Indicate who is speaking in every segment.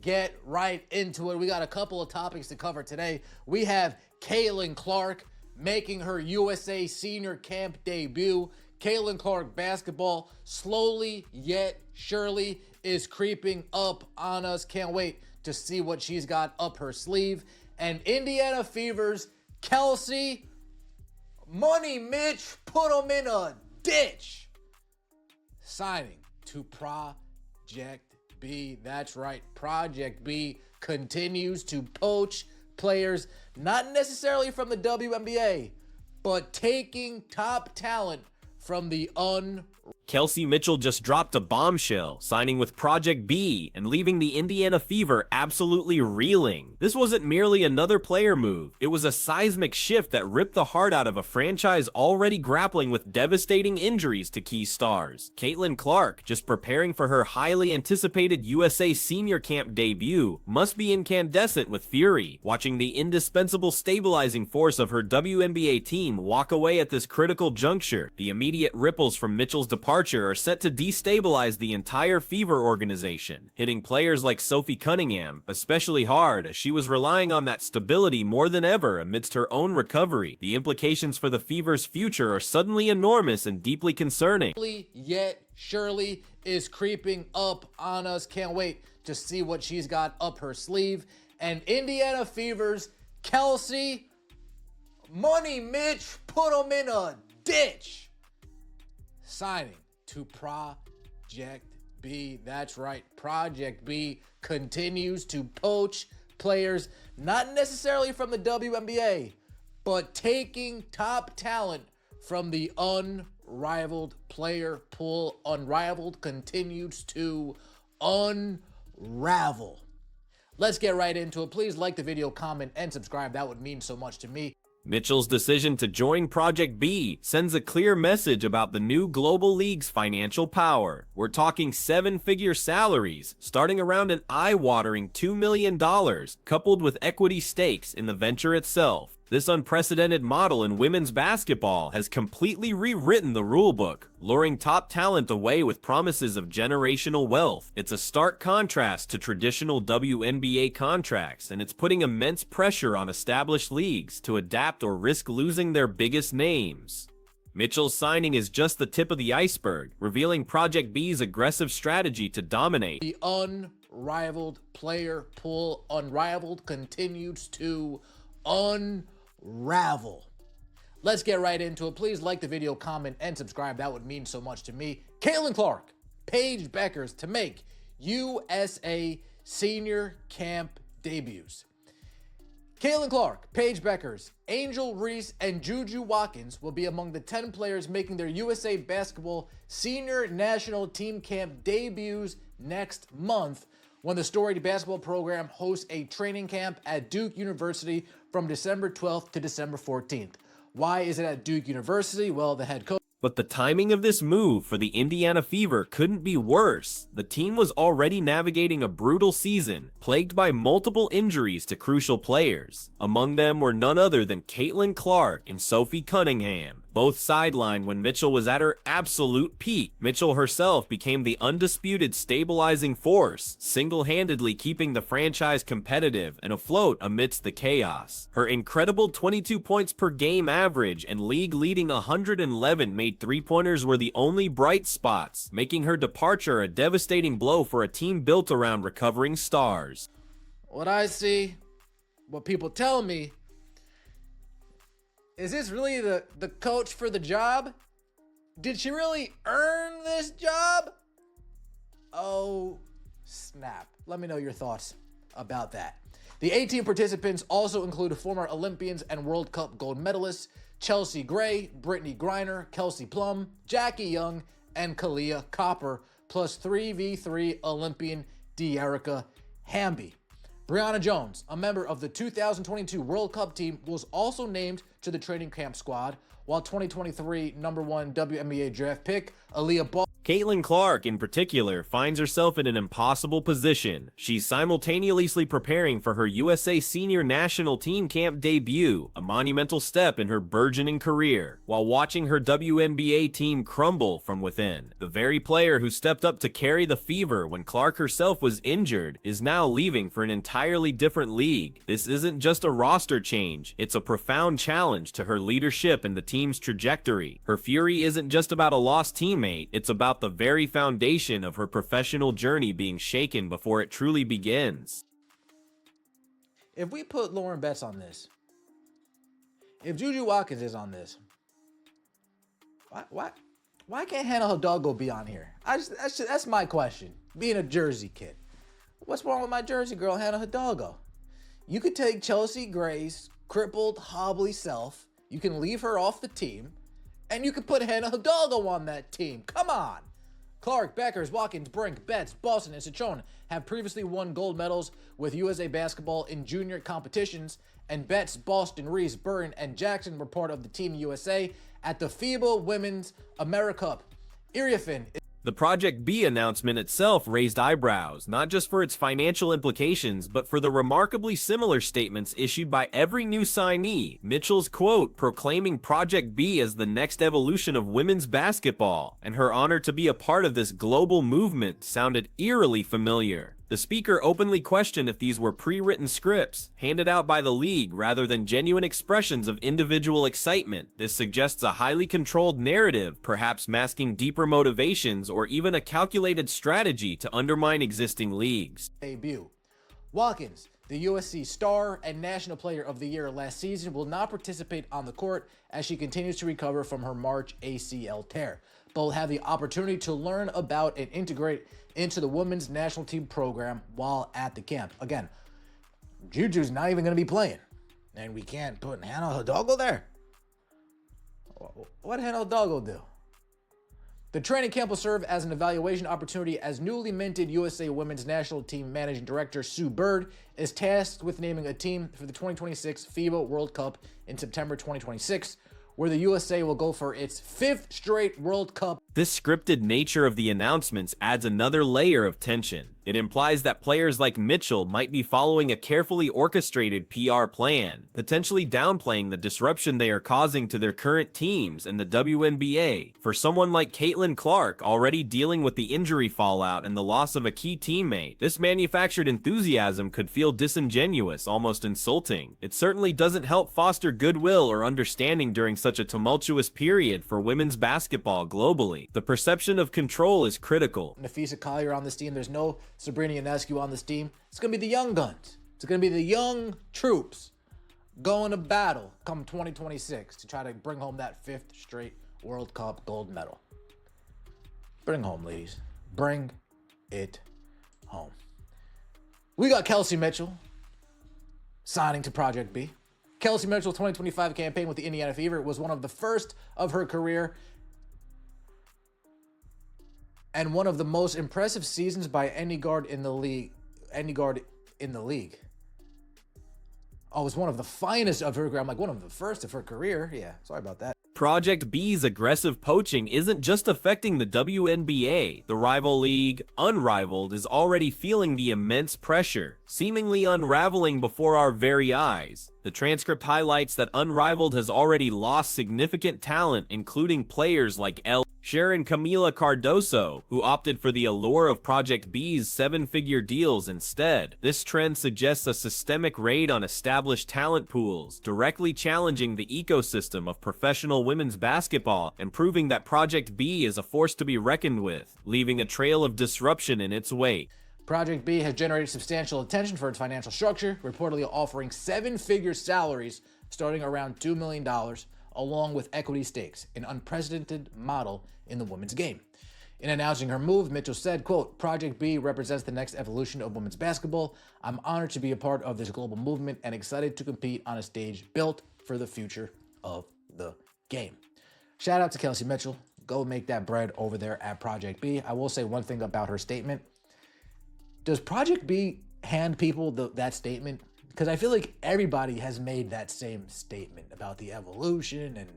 Speaker 1: get right into it. We got a couple of topics to cover today. We have Caitlin Clark making her USA Senior Camp debut. Caitlin Clark basketball slowly yet surely is creeping up on us. Can't wait to see what she's got up her sleeve. And Indiana Fever's Kelsey, Money Mitch, put them in a ditch. Signing to Project B. That's right. Project B continues to poach players, not necessarily from the WNBA, but taking top talent from the
Speaker 2: Kelsey Mitchell just dropped a bombshell, signing with Project B and leaving the Indiana Fever absolutely reeling. This wasn't merely another player move, it was a seismic shift that ripped the heart out of a franchise already grappling with devastating injuries to key stars. Caitlin Clark, just preparing for her highly anticipated USA Senior Camp debut, must be incandescent with fury, watching the indispensable stabilizing force of her WNBA team walk away at this critical juncture. The immediate ripples from Mitchell's departure are set to destabilize the entire Fever organization, hitting players like Sophie Cunningham especially hard as she was relying on that stability more than ever amidst her own recovery. The implications for the Fever's future are suddenly enormous and deeply concerning.
Speaker 1: Yet surely is creeping up on us. Can't wait to see what she's got up her sleeve. And Indiana Fever's Kelsey, Money Mitch, put them in a ditch. Signing to Project B. That's right. Project B continues to poach players, not necessarily from the WNBA, but taking top talent from the unrivaled player pool. Unrivaled continues to unravel. Let's get right into it. Please like the video, comment, and subscribe. That would mean so much to me.
Speaker 2: Mitchell's decision to join Project B sends a clear message about the new global league's financial power. We're talking 7-figure salaries, starting around an eye-watering $2 million, coupled with equity stakes in the venture itself. This unprecedented model in women's basketball has completely rewritten the rulebook, luring top talent away with promises of generational wealth. It's a stark contrast to traditional WNBA contracts, and it's putting immense pressure on established leagues to adapt or risk losing their biggest names. Mitchell's signing is just the tip of the iceberg, revealing Project B's aggressive strategy to dominate.
Speaker 1: The unrivaled player pool, unrivaled, continues to unravel. Let's get right into it. Please like the video, comment, and subscribe. That would mean so much to me. Caitlin Clark, Paige Bueckers to make USA Senior Camp debuts. Caitlin Clark, Paige Bueckers, Angel Reese, and Juju Watkins will be among the 10 players making their USA Basketball Senior National Team Camp debuts next month, when the storied basketball program hosts a training camp at Duke University from December 12th to December 14th. Why is it at Duke University? Well, the head coach.
Speaker 2: But the timing of this move for the Indiana Fever couldn't be worse. The team was already navigating a brutal season, plagued by multiple injuries to crucial players. Among them were none other than Caitlin Clark and Sophie Cunningham, both sidelined when Mitchell was at her absolute peak. Mitchell herself became the undisputed stabilizing force, single-handedly keeping the franchise competitive and afloat amidst the chaos. Her incredible 22 points per game average and league-leading 111 made three-pointers were the only bright spots, making her departure a devastating blow for a team built around recovering stars.
Speaker 1: What I see, what people tell me, is this really the coach for the job? Did she really earn this job? Oh, snap. Let me know your thoughts about that. The 18 participants also include former Olympians and World Cup gold medalists Chelsea Gray, Brittany Griner, Kelsey Plum, Jackie Young, and Kalia Copper, plus 3v3 Olympian De'Erica Hamby. Brianna Jones, a member of the 2022 World Cup team, was also named to the training camp squad, while 2023 #1 WNBA draft pick Aaliyah Ball
Speaker 2: Caitlin Clark, in particular, finds herself in an impossible position. She's simultaneously preparing for her USA Senior National Team Camp debut, a monumental step in her burgeoning career, while watching her WNBA team crumble from within. The very player who stepped up to carry the Fever when Clark herself was injured is now leaving for an entirely different league. This isn't just a roster change, it's a profound challenge to her leadership and the team's trajectory. Her fury isn't just about a lost teammate, it's about the very foundation of her professional journey being shaken before it truly begins.
Speaker 1: If we put Lauren Betts on this, if Juju Watkins is on this, why can't Hannah Hidalgo be on here? That's my question. Being a Jersey kid, what's wrong with my Jersey girl, Hannah Hidalgo? You could take Chelsea Gray's crippled, hobbly self, you can leave her off the team, and you could put Hannah Hidalgo on that team. Come on. Clark, Beckers, Watkins, Brink, Betts, Boston, and Ciccone have previously won gold medals with USA Basketball in junior competitions, and Betts, Boston, Reese, Burton, and Jackson were part of the Team USA at the FIBA Women's AmeriCup. Iriafin.
Speaker 2: The Project B announcement itself raised eyebrows, not just for its financial implications, but for the remarkably similar statements issued by every new signee. Mitchell's quote proclaiming Project B as the next evolution of women's basketball, and her honor to be a part of this global movement sounded eerily familiar. The speaker openly questioned if these were pre-written scripts, handed out by the league rather than genuine expressions of individual excitement. This suggests a highly controlled narrative, perhaps masking deeper motivations or even a calculated strategy to undermine existing leagues.
Speaker 1: Debut. Watkins, the USC star and National Player of the Year last season, will not participate on the court as she continues to recover from her March ACL tear, but will have the opportunity to learn about and integrate into the women's national team program while at the camp. Again, Juju's not even going to be playing, and we can't put Hannah Hidalgo there. What did Hannah Hidalgo do? The training camp will serve as an evaluation opportunity as newly minted USA Women's National Team Managing Director Sue Bird is tasked with naming a team for the 2026 FIBA World Cup in September 2026, where the USA will go for its 5th straight World Cup.
Speaker 2: This scripted nature of the announcements adds another layer of tension. It implies that players like Mitchell might be following a carefully orchestrated PR plan, potentially downplaying the disruption they are causing to their current teams and the WNBA. For someone like Caitlin Clark, already dealing with the injury fallout and the loss of a key teammate, this manufactured enthusiasm could feel disingenuous, almost insulting. It certainly doesn't help foster goodwill or understanding during such a tumultuous period for women's basketball globally. The perception of control is critical.
Speaker 1: Nafisa Collier on this team. There's no Sabrina Ionescu on this team. It's going to be the young guns. It's going to be the young troops going to battle come 2026 to try to bring home that 5th straight World Cup gold medal. Bring home, ladies. Bring it home. We got Kelsey Mitchell signing to Project B. Kelsey Mitchell's 2025 campaign with the Indiana Fever was one of the first of her career and one of the most impressive seasons by any guard in the league. Oh, it was one of the finest of her career. I'm like, one of the first of her career. Yeah, sorry about that.
Speaker 2: Project B's aggressive poaching isn't just affecting the WNBA. The rival league, Unrivaled, is already feeling the immense pressure, seemingly unraveling before our very eyes. The transcript highlights that Unrivaled has already lost significant talent, including players like Sharon Camila Cardoso, who opted for the allure of Project B's 7-figure deals instead. This trend suggests a systemic raid on established talent pools, directly challenging the ecosystem of professional women's basketball and proving that Project B is a force to be reckoned with, leaving a trail of disruption in its wake.
Speaker 1: Project B has generated substantial attention for its financial structure, reportedly offering 7-figure salaries starting around $2 million, along with equity stakes, an unprecedented model in the women's game. In announcing her move, Mitchell said, quote, "Project B represents the next evolution of women's basketball. I'm honored to be a part of this global movement and excited to compete on a stage built for the future of the game." Shout out to Kelsey Mitchell. Go make that bread over there at Project B. I will say one thing about her statement. Does Project B hand people that statement? Because I feel like everybody has made that same statement about the evolution and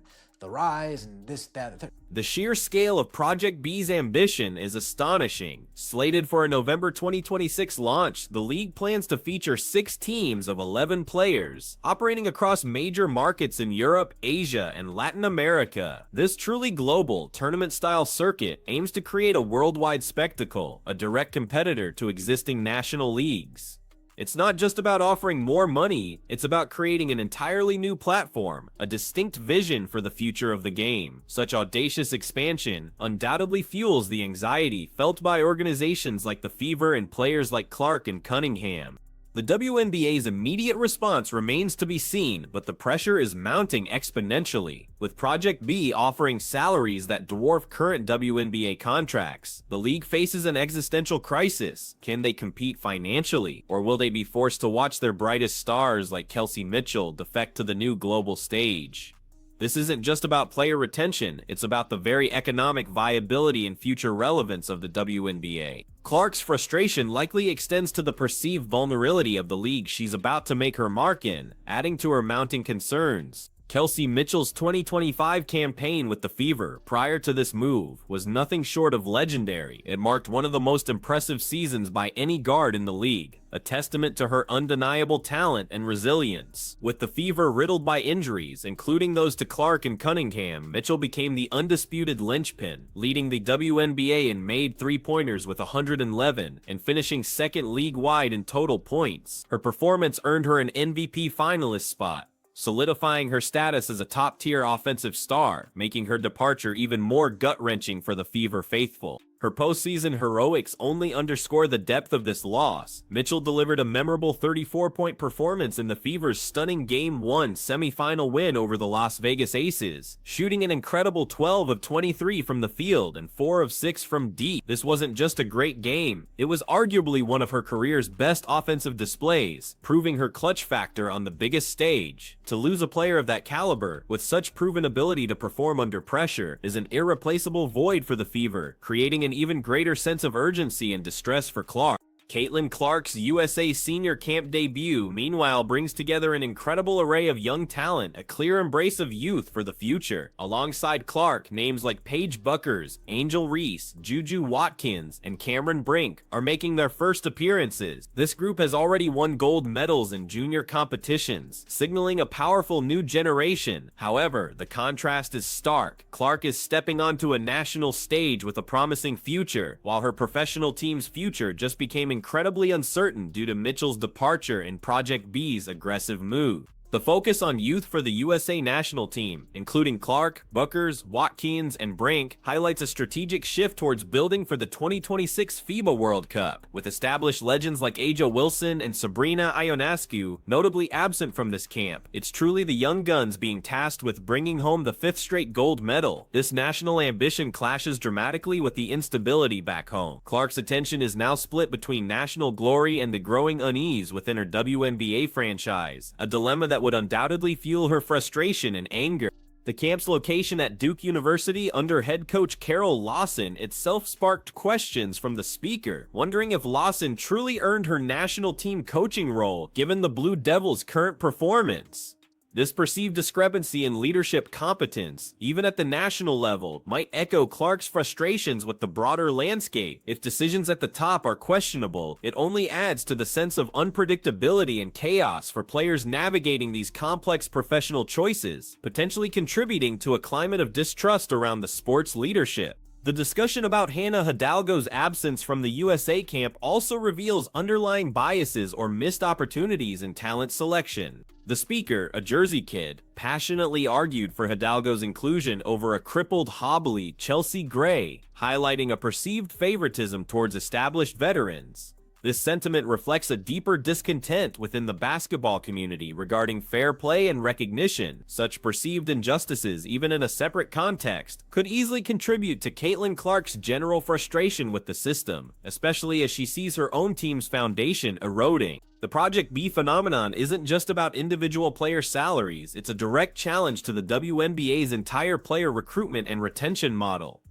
Speaker 1: the rise and this, that, and the third.
Speaker 2: The sheer scale of Project B's ambition is astonishing. Slated for a November 2026 launch, the league plans to feature 6 teams of 11 players, operating across major markets in Europe, Asia, and Latin America. This truly global, tournament-style circuit aims to create a worldwide spectacle, a direct competitor to existing national leagues. It's not just about offering more money, it's about creating an entirely new platform, a distinct vision for the future of the game. Such audacious expansion undoubtedly fuels the anxiety felt by organizations like the Fever and players like Clark and Cunningham. The WNBA's immediate response remains to be seen, but the pressure is mounting exponentially. With Project B offering salaries that dwarf current WNBA contracts, the league faces an existential crisis. Can they compete financially, or will they be forced to watch their brightest stars like Kelsey Mitchell defect to the new global stage? This isn't just about player retention, it's about the very economic viability and future relevance of the WNBA. Clark's frustration likely extends to the perceived vulnerability of the league she's about to make her mark in, adding to her mounting concerns. Kelsey Mitchell's 2025 campaign with the Fever, prior to this move, was nothing short of legendary. It marked one of the most impressive seasons by any guard in the league, a testament to her undeniable talent and resilience. With the Fever riddled by injuries, including those to Clark and Cunningham, Mitchell became the undisputed linchpin, leading the WNBA in made three-pointers with 111 and finishing second league-wide in total points. Her performance earned her an MVP finalist spot, solidifying her status as a top-tier offensive star, making her departure even more gut-wrenching for the Fever faithful. Her postseason heroics only underscore the depth of this loss. Mitchell delivered a memorable 34-point performance in the Fever's stunning Game 1 semifinal win over the Las Vegas Aces, shooting an incredible 12 of 23 from the field and 4 of 6 from deep. This wasn't just a great game, it was arguably one of her career's best offensive displays, proving her clutch factor on the biggest stage. To lose a player of that caliber, with such proven ability to perform under pressure, is an irreplaceable void for the Fever, creating an even greater sense of urgency and distress for Clark. Caitlin Clark's USA Senior Camp debut, meanwhile, brings together an incredible array of young talent, a clear embrace of youth for the future. Alongside Clark, names like Paige Buckers, Angel Reese, Juju Watkins, and Cameron Brink are making their first appearances. This group has already won gold medals in junior competitions, signaling a powerful new generation. However, the contrast is stark. Clark is stepping onto a national stage with a promising future, while her professional team's future just became incredibly uncertain due to Mitchell's departure and Project B's aggressive move. The focus on youth for the USA national team, including Clark, Buckers, Watkins, and Brink, highlights a strategic shift towards building for the 2026 FIBA World Cup, with established legends like Aja Wilson and Sabrina Ionescu notably absent from this camp. It's truly the young guns being tasked with bringing home the 5th straight gold medal. This national ambition clashes dramatically with the instability back home. Clark's attention is now split between national glory and the growing unease within her WNBA franchise, a dilemma that would undoubtedly fuel her frustration and anger. The camp's location at Duke University under head coach Carol Lawson itself sparked questions from the speaker, wondering if Lawson truly earned her national team coaching role given the Blue Devils' current performance. This perceived discrepancy in leadership competence, even at the national level, might echo Clark's frustrations with the broader landscape. If decisions at the top are questionable, it only adds to the sense of unpredictability and chaos for players navigating these complex professional choices, potentially contributing to a climate of distrust around the sport's leadership. The discussion about Hannah Hidalgo's absence from the USA camp also reveals underlying biases or missed opportunities in talent selection. The speaker, a Jersey kid, passionately argued for Hidalgo's inclusion over a crippled, hobbly Chelsea Gray, highlighting a perceived favoritism towards established veterans. This sentiment reflects a deeper discontent within the basketball community regarding fair play and recognition. Such perceived injustices, even in a separate context, could easily contribute to Caitlin Clark's general frustration with the system, especially as she sees her own team's foundation eroding. The Project B phenomenon isn't just about individual player salaries, it's a direct challenge to the WNBA's entire player recruitment and retention model.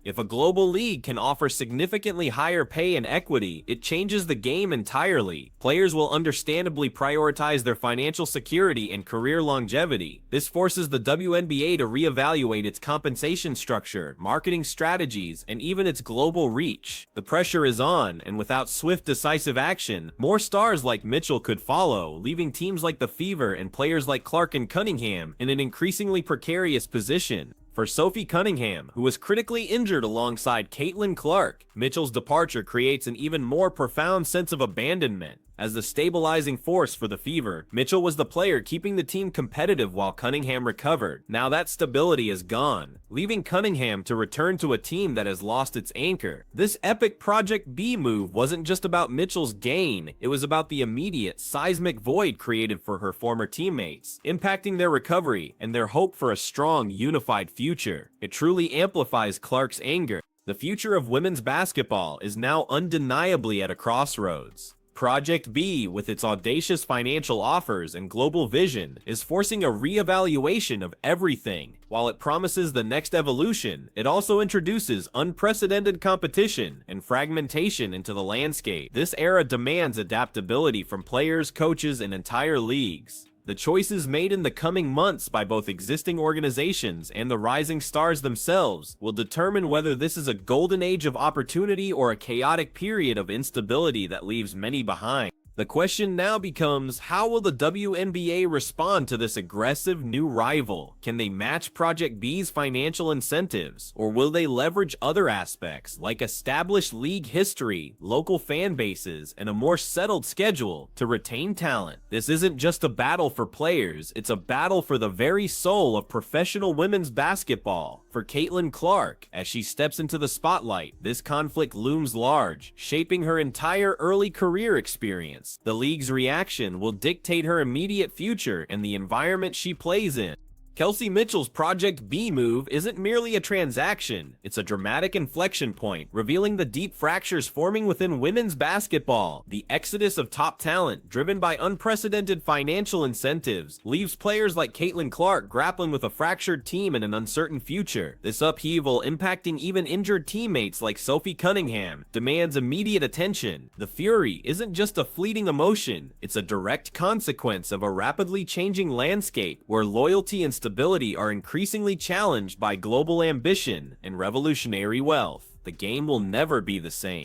Speaker 2: If a global league can offer significantly higher pay and equity, it changes the game entirely. Players will understandably prioritize their financial security and career longevity. This forces the WNBA to reevaluate its compensation structure, marketing strategies, and even its global reach. The pressure is on, and without swift, decisive action, more stars like Mitchell could follow, leaving teams like the Fever and players like Clark and Cunningham in an increasingly precarious position. For Sophie Cunningham, who was critically injured alongside Caitlin Clark, Mitchell's departure creates an even more profound sense of abandonment. As the stabilizing force for the Fever, Mitchell was the player keeping the team competitive while Cunningham recovered. Now that stability is gone, leaving Cunningham to return to a team that has lost its anchor. This epic Project B move wasn't just about Mitchell's gain, it was about the immediate, seismic void created for her former teammates, impacting their recovery and their hope for a strong, unified future. It truly amplifies Clark's anger. The future of women's basketball is now undeniably at a crossroads. Project B, with its audacious financial offers and global vision, is forcing a re-evaluation of everything. While it promises the next evolution, it also introduces unprecedented competition and fragmentation into the landscape. This era demands adaptability from players, coaches, and entire leagues. The choices made in the coming months by both existing organizations and the rising stars themselves will determine whether this is a golden age of opportunity or a chaotic period of instability that leaves many behind. The question now becomes, how will the WNBA respond to this aggressive new rival? Can they match Project B's financial incentives, or will they leverage other aspects like established league history, local fan bases, and a more settled schedule to retain talent? This isn't just a battle for players, it's a battle for the very soul of professional women's basketball. For Caitlin Clark, as she steps into the spotlight, this conflict looms large, shaping her entire early career experience. The league's reaction will dictate her immediate future and the environment she plays in. Kelsey Mitchell's Project B move isn't merely a transaction, it's a dramatic inflection point, revealing the deep fractures forming within women's basketball. The exodus of top talent, driven by unprecedented financial incentives, leaves players like Caitlin Clark grappling with a fractured team and an uncertain future. This upheaval, impacting even injured teammates like Sophie Cunningham, demands immediate attention. The fury isn't just a fleeting emotion, it's a direct consequence of a rapidly changing landscape where loyalty and stability are increasingly challenged by global ambition and revolutionary wealth. The game will never be the same.